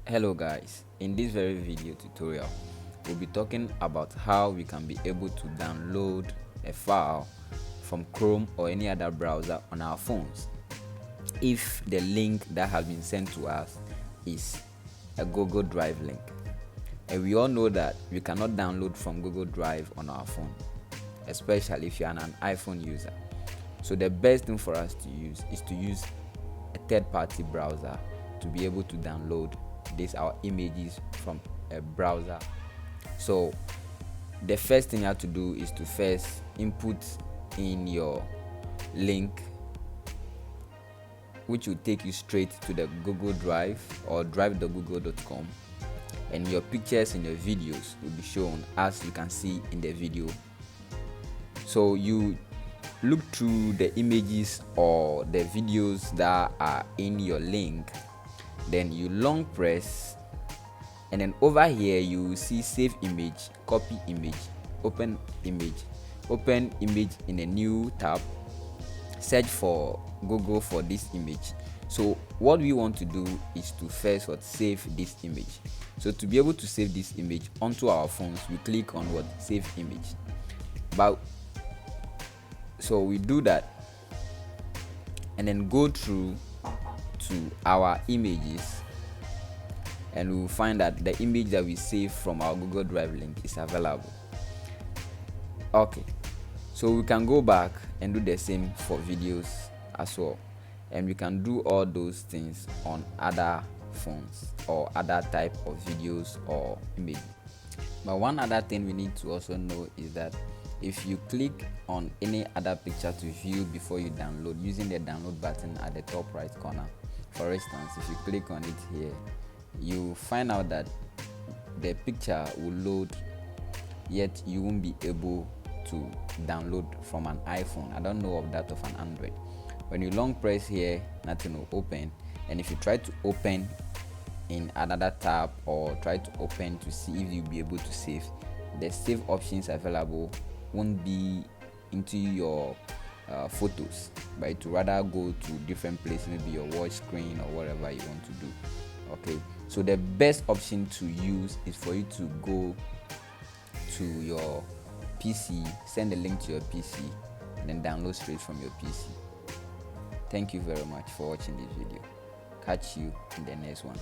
Hello guys, in this very video tutorial we'll be talking about how we can be able to download a file from Chrome or any other browser on our phones if the link that has been sent to us is a Google Drive link. And we all know that we cannot download from Google Drive on our phone, especially if you're an iPhone user. So the best thing for us to use is to use a third-party browser to be able to download our images from a browser. So the first thing you have to do is to first input in your link, which will take you straight to the Google Drive or drive.google.com, and your pictures and your videos will be shown as you can see in the video. So you look through the images or the videos that are in your link, then you long press, and then over here you will see save image, copy image, open image in a new tab, search for Google for this image. So what we want to do is to first save this image. So to be able to save this image onto our phones, we click on save image. So we do that and then go through to our images, and we will find that the image that we saved from our Google Drive link is available. Okay, so we can go back and do the same for videos as well, and we can do all those things on other phones or other type of videos or images. But one other thing we need to also know is that if you click on any other picture to view before you download, using the download button at the top right corner, for instance, if you click on it here, you find out that the picture will load, yet you won't be able to download from an iPhone. I don't know of that of an Android. When you long press here, nothing will open, and if you try to open in another tab or try to open to see if you'll be able to save, the save options available won't be into your photos, but it will rather go to different places, maybe your watch screen or whatever you want to do. Okay, so the best option to use is for you to go to your PC, send a link to your PC, and then download straight from your PC. Thank you very much for watching this video. Catch you in the next one.